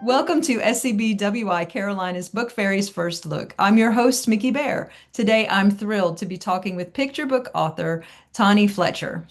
Welcome to SCBWI Carolina's Book Fairies First Look. I'm your host, Mickey Bear. Today, I'm thrilled to be talking with picture book author Tonnye Fletcher.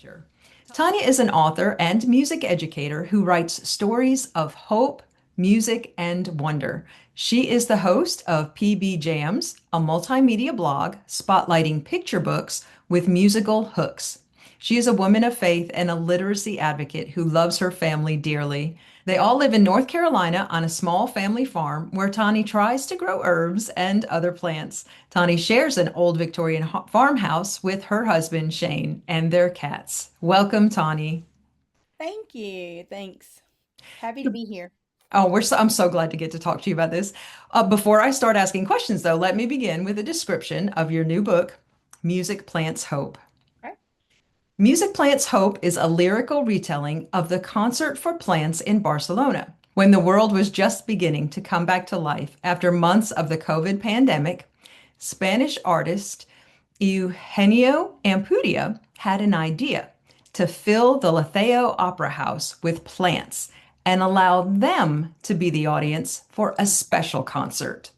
Tonnye is an author and music educator who writes stories of hope, music, and wonder. She is the host of PB Jams, a multimedia blog spotlighting picture books with musical hooks. She is a woman of faith and a literacy advocate who loves her family dearly. They all live in North Carolina on a small family farm where Tonnye tries to grow herbs and other plants. Tonnye shares an old Victorian farmhouse with her husband, Shane, and their cats. Welcome, Tonnye. Thank you. Thanks. Happy to be here. I'm so glad to get to talk to you about this. Before I start asking questions, though, let me begin with a description of your new book, Music Plants Hope. Okay. Music Plants Hope is a lyrical retelling of the concert for plants in Barcelona when the world was just beginning to come back to life after months of the COVID pandemic. Spanish artist Eugenio Ampudia had an idea to fill the Liceo Opera House with plants and allow them to be the audience for a special concert.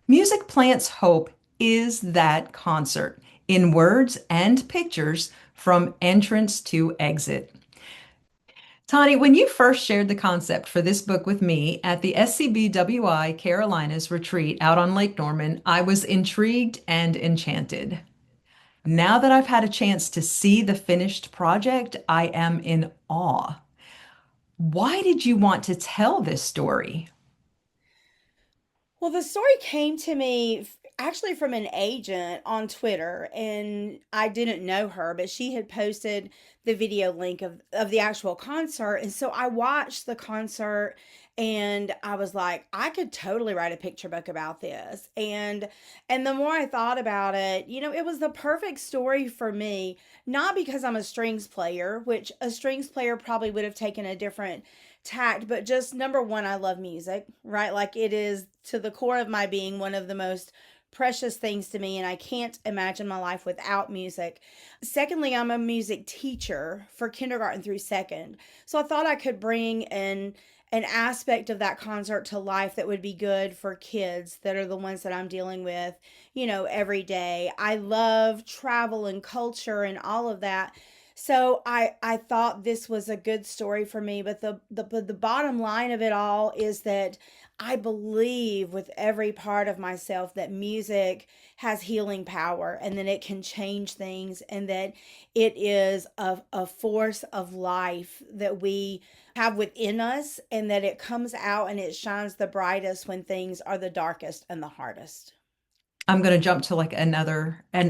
Music Plants Hope is that concert in words and pictures from entrance to exit. Tonnye, when you first shared the concept for this book with me at the SCBWI Carolinas retreat out on Lake Norman, I was intrigued and enchanted. Now that I've had a chance to see the finished project, I am in awe. Why did you want to tell this story? Well, the story came to me actually from an agent on Twitter, and I didn't know her, but she had posted the video link of the actual concert. And so I watched the concert and I was like, I could totally write a picture book about this. And the more I thought about it, it was the perfect story for me, not because I'm a strings player, which a strings player probably would have taken a different tact, but just number one, I love music, right? Like it is to the core of my being one of the most precious things to me, and I can't imagine my life without music. Secondly, I'm a music teacher for kindergarten through second. So I thought I could bring an aspect of that concert to life that would be good for kids that are the ones that I'm dealing with, every day. I love travel and culture and all of that. So I thought this was a good story for me, but the bottom line of it all is that I believe with every part of myself that music has healing power and that it can change things and that it is a force of life that we have within us and that it comes out and it shines the brightest when things are the darkest and the hardest. I'm going to jump to like an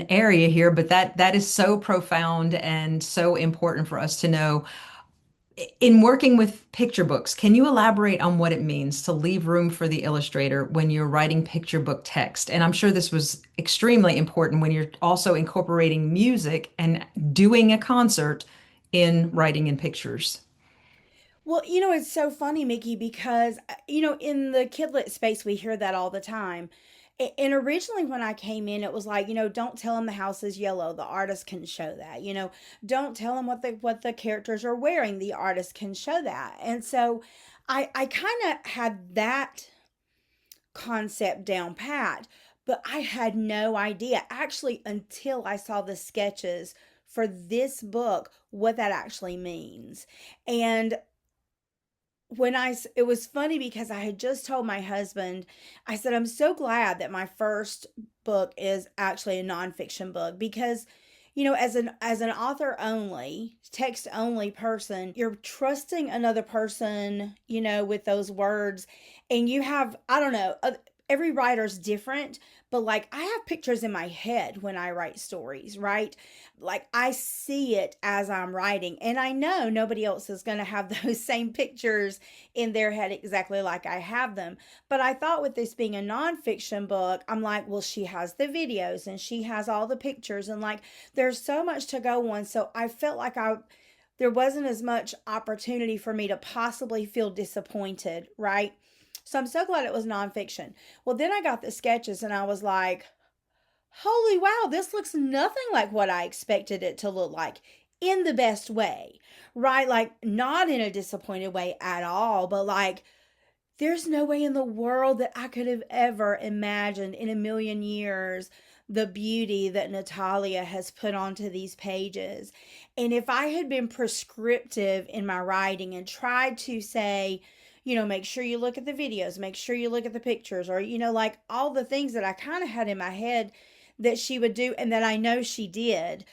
area here, but that is so profound and so important for us to know. In working with picture books, can you elaborate on what it means to leave room for the illustrator when you're writing picture book text? And I'm sure this was extremely important when you're also incorporating music and doing a concert in writing in pictures. Well, it's so funny, Mickey, because, in the kidlit space, we hear that all the time. And originally, when I came in, it was like, don't tell them the house is yellow. The artist can show that. Don't tell them what the characters are wearing. The artist can show that. And so, I kind of had that concept down pat, but I had no idea actually until I saw the sketches for this book what that actually means. And it was funny because I had just told my husband, I said, I'm so glad that my first book is actually a nonfiction book because, as an author only, text only person, you're trusting another person, with those words. And you have, I don't know, every writer's different, but like I have pictures in my head when I write stories, right? Like I see it as I'm writing, and I know nobody else is going to have those same pictures in their head exactly like I have them. But I thought with this being a nonfiction book, I'm like, well, she has the videos and she has all the pictures, and like there's so much to go on. So I felt like there wasn't as much opportunity for me to possibly feel disappointed, right? So I'm so glad it was nonfiction. Well, then I got the sketches and I was like, holy wow, this looks nothing like what I expected it to look like in the best way, right? Like, not in a disappointed way at all, but like, there's no way in the world that I could have ever imagined in a million years the beauty that Natalia has put onto these pages. And if I had been prescriptive in my writing and tried to say, make sure you look at the videos, make sure you look at the pictures, or, like all the things that I kind of had in my head that she would do and that I know she did.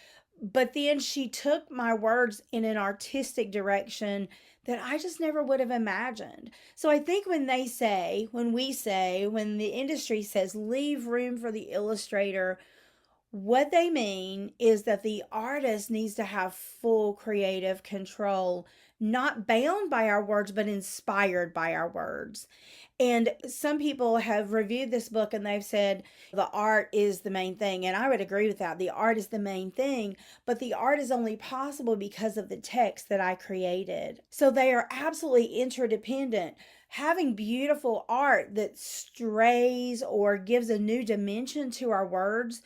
But then she took my words in an artistic direction that I just never would have imagined. So I think when the industry says leave room for the illustrator, what they mean is that the artist needs to have full creative control, not bound by our words, but inspired by our words. And some people have reviewed this book and they've said the art is the main thing. And I would agree with that. The art is the main thing, but the art is only possible because of the text that I created. So they are absolutely interdependent. Having beautiful art that strays or gives a new dimension to our words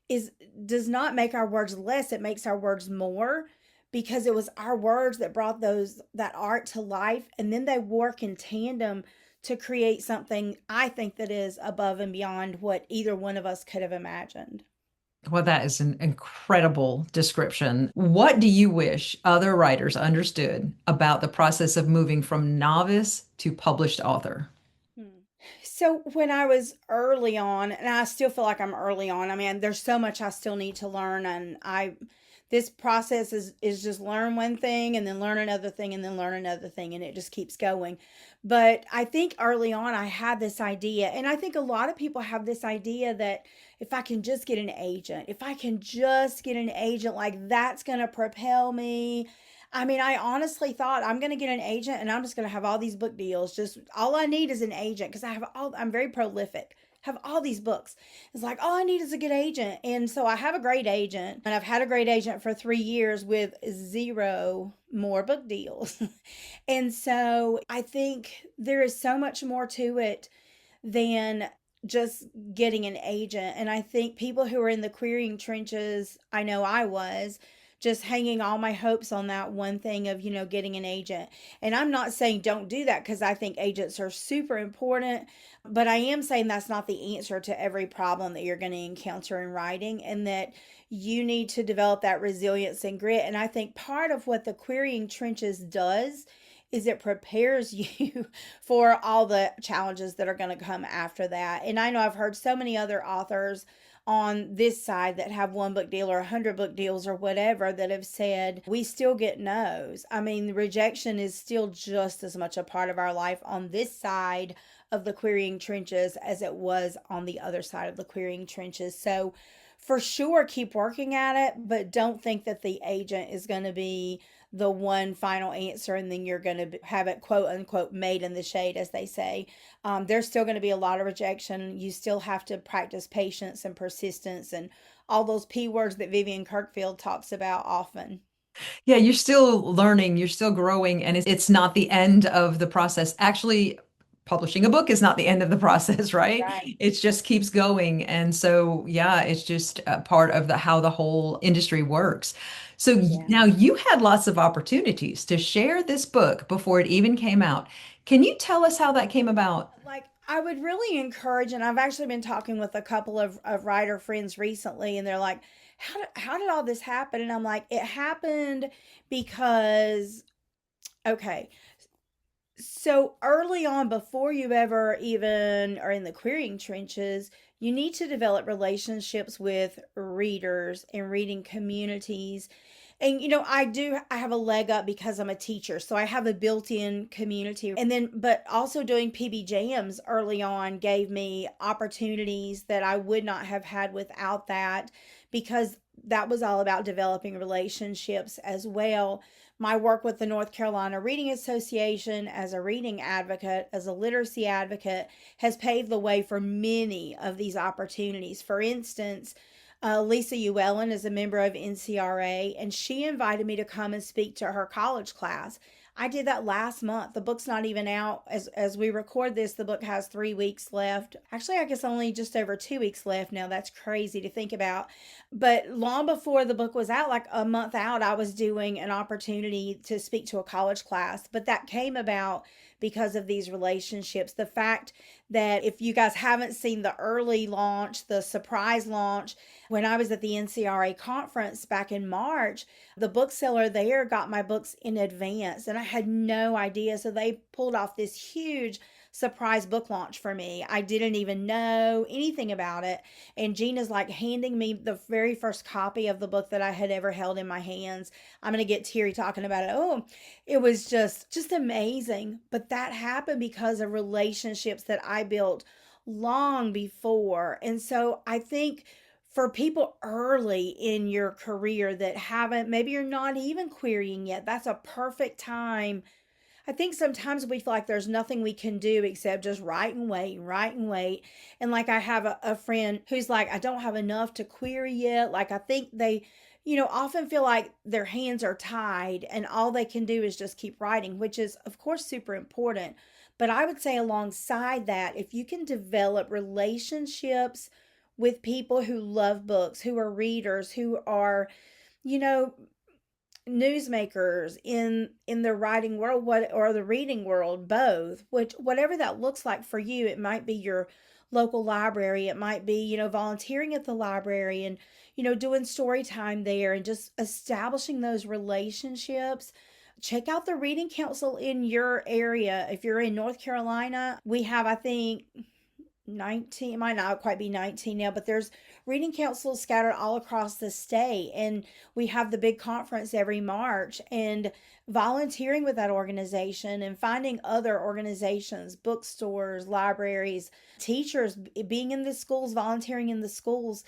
is does not make our words less, it makes our words more, because it was our words that brought those that art to life, and then they work in tandem to create something I think that is above and beyond what either one of us could have imagined. Well, that is an incredible description. What do you wish other writers understood about the process of moving from novice to published author? Hmm. So when I was early on, and I still feel like I'm early on, I mean, there's so much I still need to learn, and this process is just learn one thing and then learn another thing and then learn another thing, and it just keeps going. But I think early on I had this idea, and I think a lot of people have this idea that if I can just get an agent, if I can just get an agent, like that's going to propel me. I mean, I honestly thought I'm going to get an agent and I'm just going to have all these book deals. Just all I need is an agent because I'm very prolific. Have all these books. It's like all I need is a good agent. And so I have a great agent, and I've had a great agent for 3 years with zero more book deals. And so I think there is so much more to it than just getting an agent. And I think people who are in the querying trenches, I know I was, just hanging all my hopes on that one thing of, getting an agent. And I'm not saying don't do that because I think agents are super important, but I am saying that's not the answer to every problem that you're going to encounter in writing, and that you need to develop that resilience and grit. And I think part of what the querying trenches does is it prepares you for all the challenges that are going to come after that. And I know I've heard so many other authors on this side that have one book deal or 100 book deals or whatever that have said we still get no's. I mean, rejection is still just as much a part of our life on this side of the querying trenches as it was on the other side of the querying trenches. So for sure keep working at it, but don't think that the agent is going to be the one final answer and then you're going to have it quote unquote made in the shade, as they say. There's still going to be a lot of rejection. You still have to practice patience and persistence and all those P words that Vivian Kirkfield talks about often. Yeah, you're still learning, you're still growing, and it's not the end of the process. Actually, publishing a book is not the end of the process, right? Right. It just keeps going. And so, yeah, it's just a part of the how the whole industry works. So Yeah. now you had lots of opportunities to share this book before it even came out. Can you tell us how that came about? Like, I would really encourage, and I've actually been talking with a couple of writer friends recently, and they're like, how did all this happen? And I'm like, it happened because, okay, so early on, before you ever even are in the querying trenches, you need to develop relationships with readers and reading communities. And I have a leg up because I'm a teacher. So I have a built-in community. And then but also doing PB jams early on gave me opportunities that I would not have had without that, because that was all about developing relationships as well. My work with the North Carolina Reading Association as a reading advocate, as a literacy advocate, has paved the way for many of these opportunities. For instance, Lisa Llewellyn is a member of NCRA, and she invited me to come and speak to her college class. I did that last month. The book's not even out as we record this. The book has 3 weeks left. Actually, I guess only just over 2 weeks left now. That's crazy to think about. But long before the book was out, like a month out, I was doing an opportunity to speak to a college class. But that came about because of these relationships. The fact that if you guys haven't seen the early launch, the surprise launch, when I was at the NCRA conference back in March, the bookseller there got my books in advance and I had no idea. So they pulled off this huge surprise book launch for me. I didn't even know anything about it. And Gina's like handing me the very first copy of the book that I had ever held in my hands. I'm going to get teary talking about it. Oh, it was just amazing. But that happened because of relationships that I built long before. And so I think for people early in your career that haven't, maybe you're not even querying yet, that's a perfect time. I think sometimes we feel like there's nothing we can do except just write and wait, write and wait. And like I have a friend who's like, I don't have enough to query yet. Like I think they, often feel like their hands are tied and all they can do is just keep writing, which is, of course, super important. But I would say alongside that, if you can develop relationships with people who love books, who are readers, who are, you know, newsmakers in the writing world, what or the reading world, both, which whatever that looks like for you. It might be your local library, it might be volunteering at the library and doing story time there and just establishing those relationships. Check out the reading council in your area. If you're in North Carolina, we have, I think, 19, it might not quite be 19 now, but there's reading councils scattered all across the state, and we have the big conference every March. And volunteering with that organization and finding other organizations, bookstores, libraries, teachers, being in the schools, volunteering in the schools,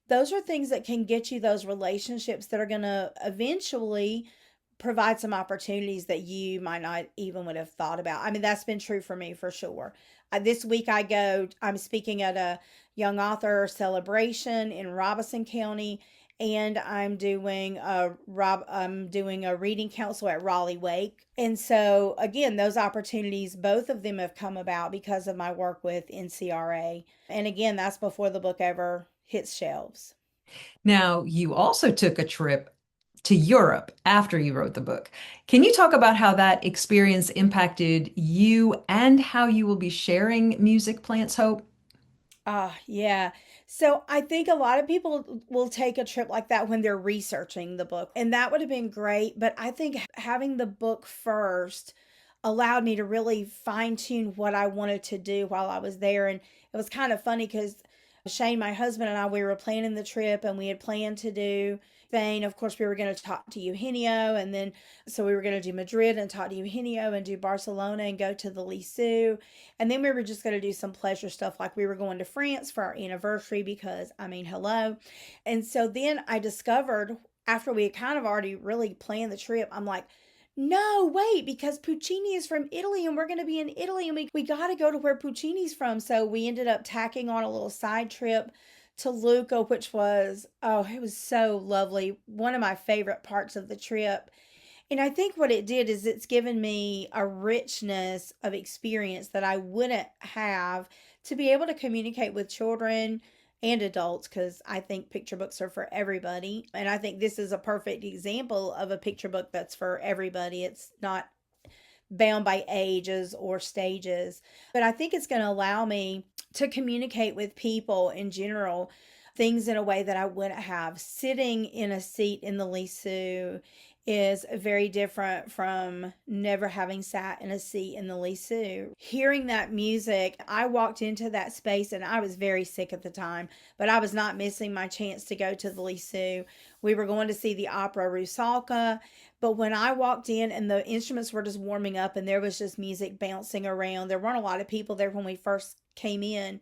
those are things that can get you those relationships that are going to eventually provide some opportunities that you might not even would have thought about. I mean, that's been true for me for sure. This week I'm speaking at a young author celebration in Robeson County, and I'm doing a reading council at Raleigh Wake. And so again, those opportunities, both of them have come about because of my work with NCRA. And again, that's before the book ever hits shelves. Now, you also took a trip to Europe after you wrote the book. Can you talk about how that experience impacted you and how you will be sharing Music Plants Hope? Yeah. So I think a lot of people will take a trip like that when they're researching the book, and that would have been great. But I think having the book first allowed me to really fine tune what I wanted to do while I was there. And it was kind of funny because Shane, my husband, and I, we were planning the trip and we had planned to do Spain. Of course, we were going to talk to Eugenio, and then so we were going to do Madrid and talk to Eugenio and do Barcelona and go to the Liceu. And then we were just going to do some pleasure stuff, like we were going to France for our anniversary because, I mean, hello. And so then I discovered after we had kind of already really planned the trip, I'm like, no, wait, because Puccini is from Italy and we're going to be in Italy and we got to go to where Puccini's from. So we ended up tacking on a little side trip to Lucca, which was, oh, it was so lovely. One of my favorite parts of the trip. And I think what it did is it's given me a richness of experience that I wouldn't have to be able to communicate with children and adults, because I think picture books are for everybody. And I think this is a perfect example of a picture book that's for everybody. It's not bound by ages or stages. But I think it's going to allow me to communicate with people in general things in a way that I wouldn't have. Sitting in a seat in the Liceu is very different from never having sat in a seat in the Liceu. Hearing that music, I walked into that space and I was very sick at the time, but I was not missing my chance to go to the Liceu. We were going to see the opera Rusalka, but when I walked in and the instruments were just warming up and there was just music bouncing around, there weren't a lot of people there when we first came in,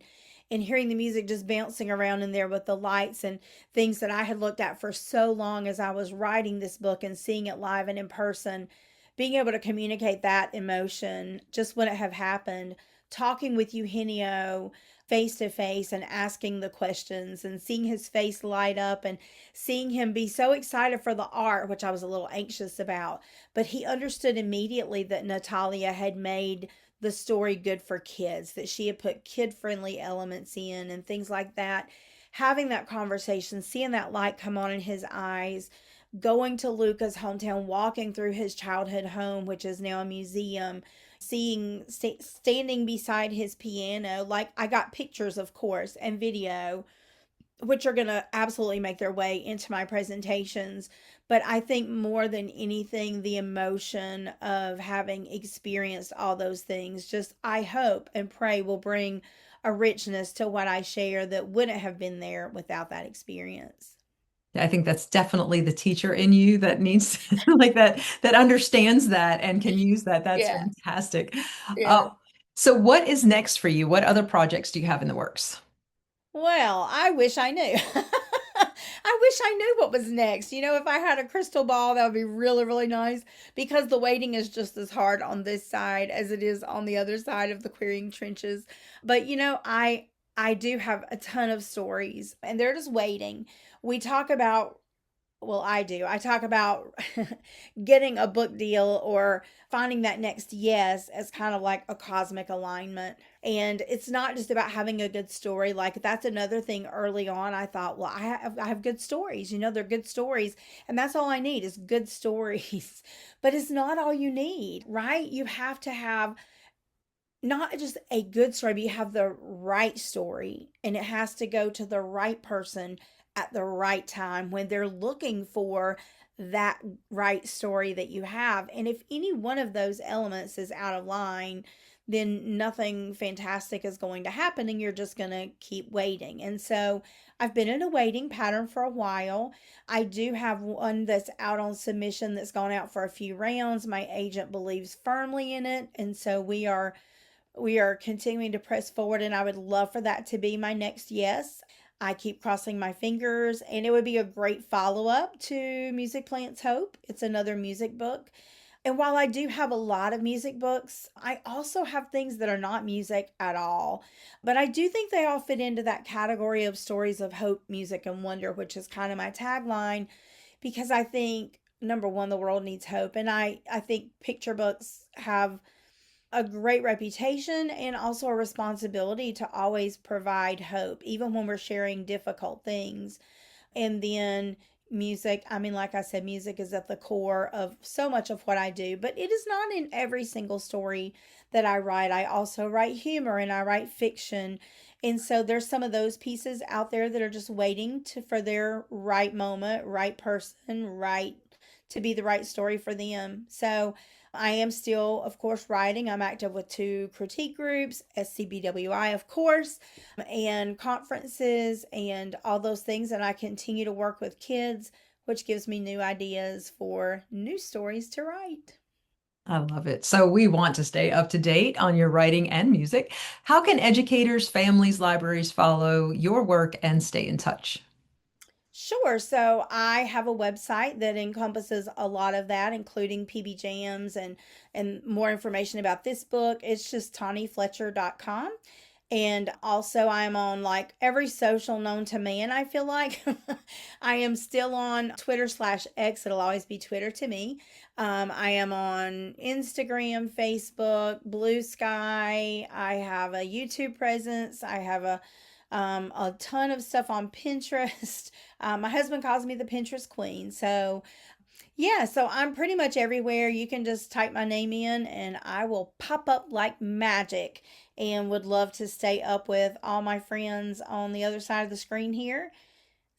and hearing the music just bouncing around in there with the lights and things that I had looked at for so long as I was writing this book and seeing it live and in person, being able to communicate that emotion just wouldn't have happened talking with Eugenio face to face and asking the questions and seeing his face light up and seeing him be so excited for the art, which I was a little anxious about. But he understood immediately that Natalia had made the story good for kids, that she had put kid friendly elements in and things like that. Having that conversation, seeing that light come on in his eyes, going to Luca's hometown, walking through his childhood home, which is now a museum, standing beside his piano. Like, I got pictures, of course, and video, which are going to absolutely make their way into my presentations. But I think more than anything, the emotion of having experienced all those things, just I hope and pray will bring a richness to what I share that wouldn't have been there without that experience. I think that's definitely the teacher in you that needs like that understands that and can use that. That's Yeah, fantastic. yeah. Uh, so what is next for you? What other projects do you have in the works? Well, I wish I knew. I wish I knew what was next. If I had a crystal ball, that would be really, really nice because the waiting is just as hard on this side as it is on the other side of the querying trenches. But I do have a ton of stories and they're just waiting. We talk about well, I do. I talk about getting a book deal or finding that next yes as kind of like a cosmic alignment. And it's not just about having a good story. Like, that's another thing early on. I thought, well, I have good stories. They're good stories. And that's all I need is good stories. But it's not all you need, right? You have to have not just a good story, but you have the right story, and it has to go to the right person at the right time when they're looking for that right story that you have. And if any one of those elements is out of line, then nothing fantastic is going to happen, and you're just going to keep waiting. And so I've been in a waiting pattern for a while. I do have one that's out on submission that's gone out for a few rounds. My agent believes firmly in it, and so we are continuing to press forward, and I would love for that to be my next yes. I keep crossing my fingers, and it would be a great follow up to Music Plants Hope. It's another music book. And while I do have a lot of music books, I also have things that are not music at all. But I do think they all fit into that category of stories of hope, music, and wonder, which is kind of my tagline, because I think, number one, the world needs hope. And I think picture books have a great reputation and also a responsibility to always provide hope, even when we're sharing difficult things. And then music, I mean, like I said, music is at the core of so much of what I do, but it is not in every single story that I write. I also write humor and I write fiction. And so there's some of those pieces out there that are just waiting for their right moment, right person, right to be the right story for them. So I am still, of course, writing. I'm active with two critique groups, SCBWI, of course, and conferences and all those things. And I continue to work with kids, which gives me new ideas for new stories to write. I love it. So we want to stay up to date on your writing and music. How can educators, families, libraries follow your work and stay in touch? Sure. So I have a website that encompasses a lot of that, including PB Jams and more information about this book. It's just TonnyFletcher.com. And also, I'm on like every social known to man, I feel like. I am still on Twitter/X. It'll always be Twitter to me. I am on Instagram, Facebook, Blue Sky. I have a YouTube presence. I have a ton of stuff on Pinterest. My husband calls me the Pinterest queen. So, yeah, so I'm pretty much everywhere. You can just type my name in and I will pop up like magic, and would love to stay up with all my friends on the other side of the screen here.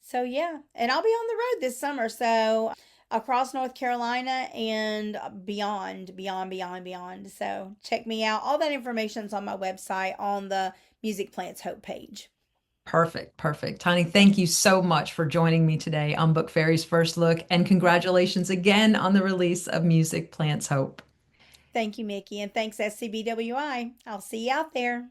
So, yeah, and I'll be on the road this summer. So, across North Carolina and beyond, beyond, beyond, beyond. So, check me out. All that information's on my website on the Music Plants Hope page. Perfect, perfect. Tani, thank you so much for joining me today on Book Fairy's First Look, and congratulations again on the release of Music Plants Hope. Thank you, Mickey, and thanks, SCBWI. I'll see you out there.